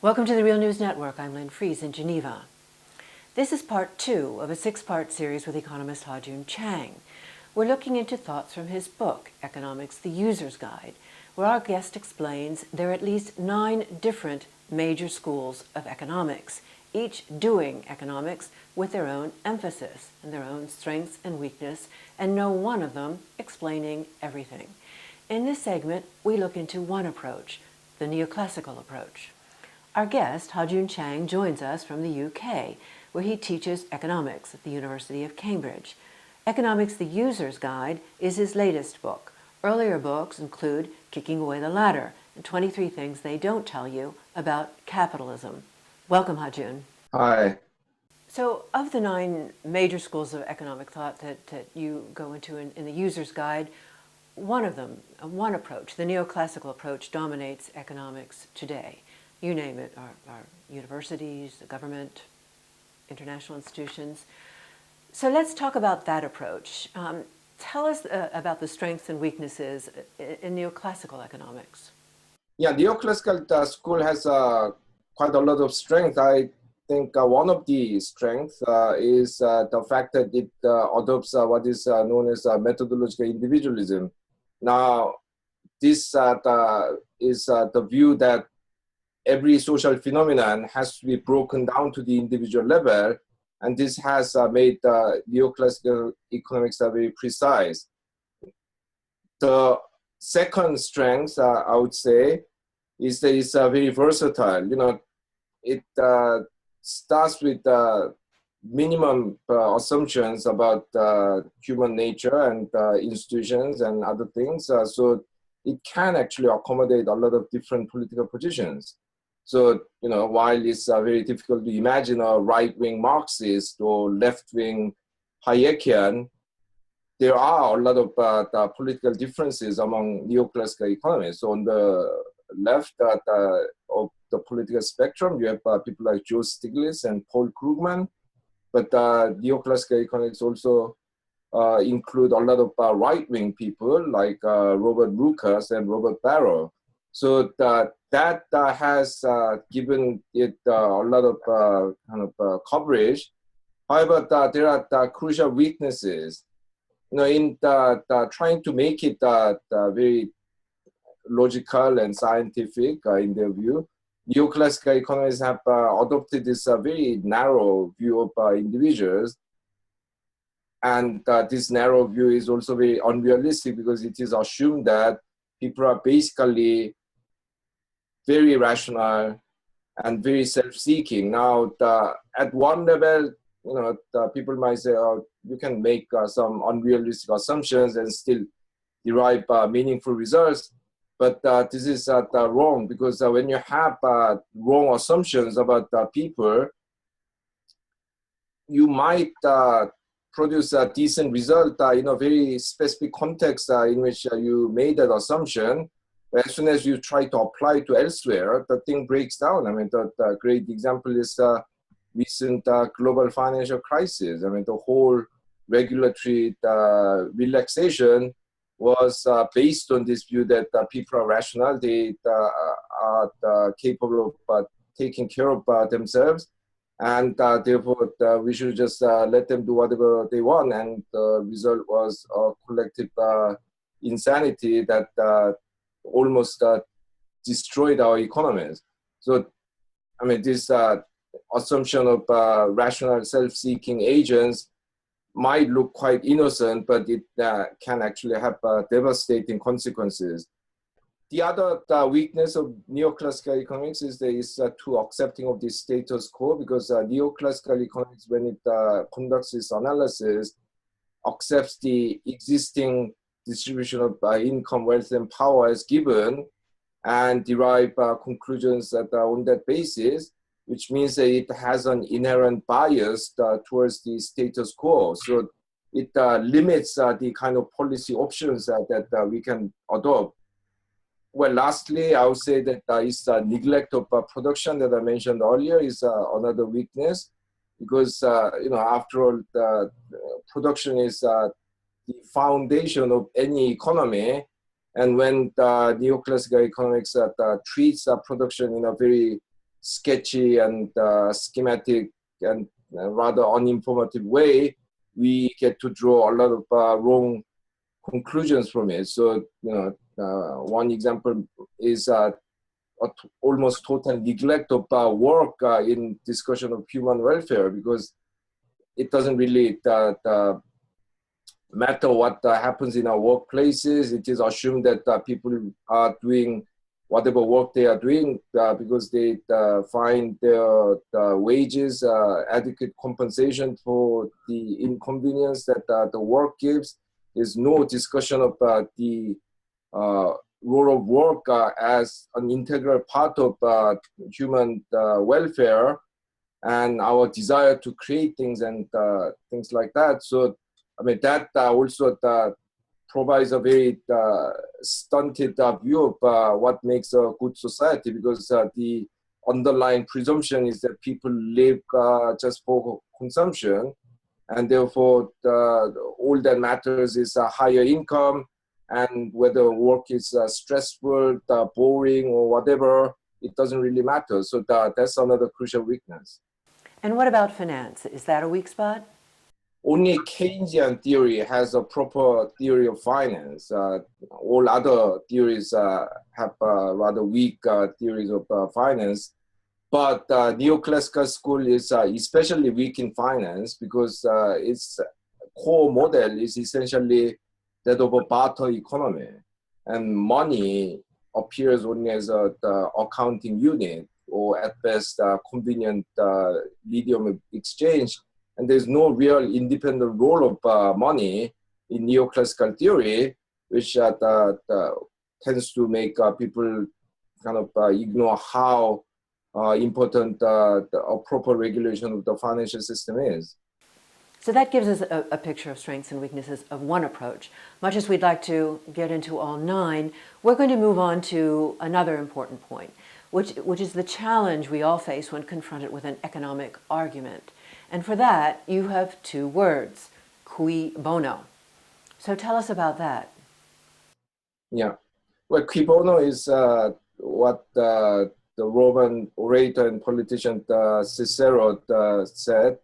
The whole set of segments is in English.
Welcome to the Real News Network. I'm Lynn Fries in Geneva. This is part 2 of a 6-part series with Economist Ha-Joon Chang. We're looking into thoughts from his book, Economics, the User's Guide, where our guest explains there are at least 9 different major schools of economics, each doing economics with their own emphasis and their own strengths and weakness, and no one of them explaining everything. In this segment, we look into one approach, the neoclassical approach. Our guest, Ha-Joon Chang, joins us from the UK, where he teaches economics at the University of Cambridge. Economics, the User's Guide is his latest book. Earlier books include Kicking Away the Ladder and 23 Things They Don't Tell You About Capitalism. Welcome, Ha-Joon. Hi. So, of the 9 major schools of economic thought that you go into in the User's Guide, one of them, one approach, the neoclassical approach, dominates economics today. You name it, our universities, the government, international institutions. So let's talk about that approach. Tell us about the strengths and weaknesses in neoclassical economics. Yeah, neoclassical school has quite a lot of strength. I think one of the strengths is the fact that it adopts what is known as methodological individualism. Now, this is the view that every social phenomenon has to be broken down to the individual level, and this has made neoclassical economics very precise. The second strength, I would say, is that it's very versatile. You know, it starts with minimum assumptions about human nature and institutions and other things, so it can actually accommodate a lot of different political positions. So, you know, while it's very difficult to imagine a right-wing Marxist or left-wing Hayekian, there are a lot of political differences among neoclassical economists. So on the left of the political spectrum, you have people like Joe Stiglitz and Paul Krugman, but neoclassical economics also include a lot of right-wing people like Robert Lucas and Robert Barrow. So that has given it a lot of coverage. However, there are crucial weaknesses. You know, in trying to make it very logical and scientific in their view, neoclassical economists have adopted this very narrow view of individuals. And this narrow view is also very unrealistic because it is assumed that people are basically very rational and very self-seeking. Now, at one level, you know, people might say, oh, you can make some unrealistic assumptions and still derive meaningful results. But this is wrong, because when you have wrong assumptions about people, you might produce a decent result in a very specific context in which you made that assumption. But as soon as you try to apply to elsewhere, the thing breaks down. I mean, the great example is recent global financial crisis. I mean, the whole regulatory relaxation was based on this view that people are rational, they are capable of taking care of themselves, and therefore we should just let them do whatever they want. And the result was a collective insanity that almost destroyed our economies. So, I mean, this assumption of rational self-seeking agents might look quite innocent, but it can actually have devastating consequences. The other weakness of neoclassical economics is that it's too accepting of the status quo, because neoclassical economics, when it conducts its analysis, accepts the existing distribution of income, wealth, and power as given, and derive conclusions that are on that basis, which means that it has an inherent bias towards the status quo. So it limits the kind of policy options that we can adopt. Well, lastly, I would say that is neglect of production that I mentioned earlier is another weakness, because you know, after all, the production is the foundation of any economy. And when the neoclassical economics treats production in a very sketchy and schematic and rather uninformative way, we get to draw a lot of wrong conclusions from it. So, one example is almost total neglect of work in discussion of human welfare, because it doesn't really matter what happens in our workplaces. It is assumed that people are doing whatever work they are doing because they find their wages adequate compensation for the inconvenience that the work gives. There's no discussion of the role of work as an integral part of human welfare and our desire to create things and things like that. So, I mean, that also provides a very stunted view of what makes a good society, because the underlying presumption is that people live just for consumption, and therefore all that matters is a higher income, and whether work is stressful, boring, or whatever, it doesn't really matter. So that's another crucial weakness. And what about finance? Is that a weak spot? Only Keynesian theory has a proper theory of finance. All other theories have rather weak theories of finance. But Neoclassical school is especially weak in finance, because its core model is essentially that of a barter economy. And money appears only as a accounting unit, or at best convenient medium of exchange. And there's no real independent role of money in neoclassical theory, which tends to make people kind of ignore how important a proper regulation of the financial system is. So that gives us a picture of strengths and weaknesses of one approach. Much as we'd like to get into all 9, we're going to move on to another important point, which is the challenge we all face when confronted with an economic argument. And for that, you have 2 words, cui bono. So tell us about that. Yeah. Well, cui bono is what the Roman orator and politician Cicero said.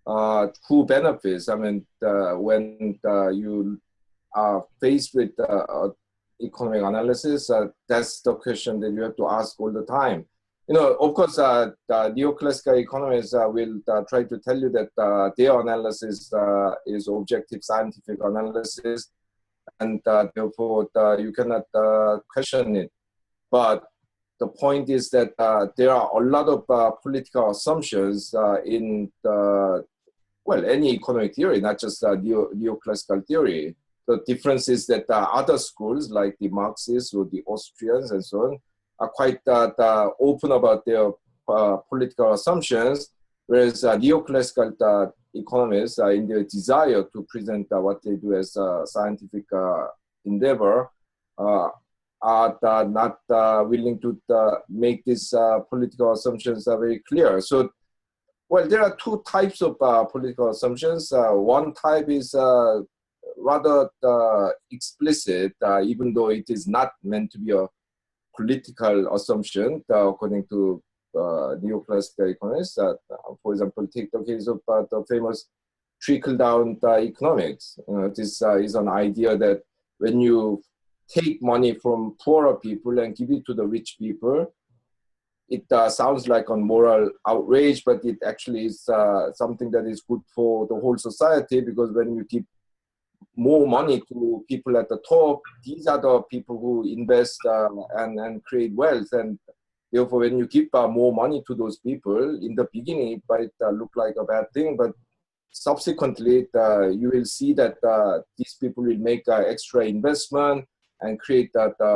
Who benefits? I mean, when you are faced with economic analysis, that's the question that you have to ask all the time. Of course, the neoclassical economists will try to tell you that their analysis is objective scientific analysis, and therefore you cannot question it. But the point is that there are a lot of political assumptions in any economic theory, not just neoclassical theory. The difference is that other schools, like the Marxists or the Austrians and so on, are quite open about their political assumptions, whereas neoclassical economists, in their desire to present what they do as scientific endeavor, are not willing to make these political assumptions very clear. So, well, there are 2 types of political assumptions. One type is rather explicit, even though it is not meant to be a political assumption, according to neoclassical economists. For example, take the case of the famous trickle-down economics. This is an idea that when you take money from poorer people and give it to the rich people, it sounds like a moral outrage, but it actually is something that is good for the whole society, because when you give more money to people at the top, these are the people who invest and create wealth. And therefore, when you give more money to those people, in the beginning, it might look like a bad thing, but subsequently, you will see that these people will make extra investment and create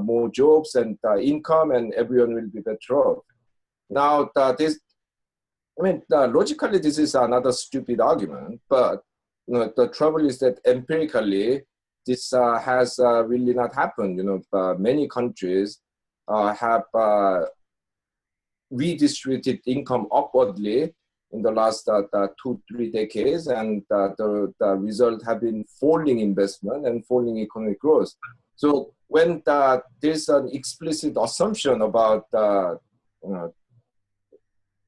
more jobs and income, and everyone will be better off. Now, logically, this is another stupid argument, but the trouble is that empirically, this has really not happened. Many countries have redistributed income upwardly in the last 2-3 decades, and the result have been falling investment and falling economic growth. So when there's an explicit assumption about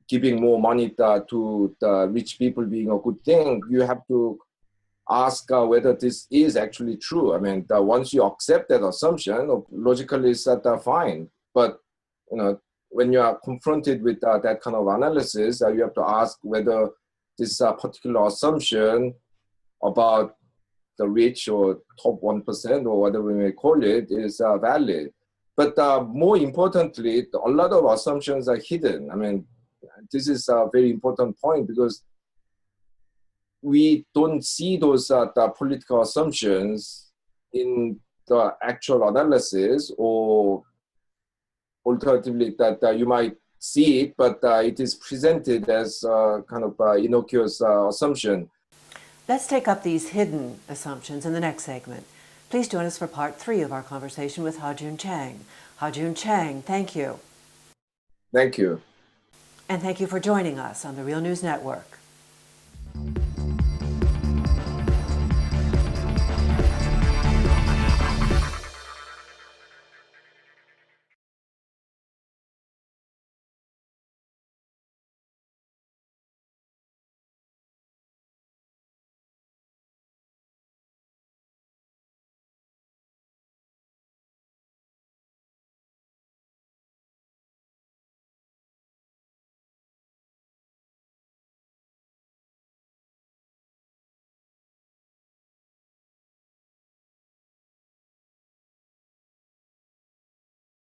giving more money to the rich people being a good thing, you have to ask whether this is actually true. I mean, once you accept that assumption, logically it's fine. But when you are confronted with that kind of analysis, you have to ask whether this particular assumption about the rich or top 1% or whatever we may call it is valid. But more importantly, a lot of assumptions are hidden. I mean, this is a very important point because we don't see those the political assumptions in the actual analysis, or alternatively that you might see it, but it is presented as kind of innocuous assumption. Let's take up these hidden assumptions in the next segment. Please join us for part 3 of our conversation with Ha-Joon Chang. Ha-Joon Chang, thank you. Thank you. And thank you for joining us on the Real News Network.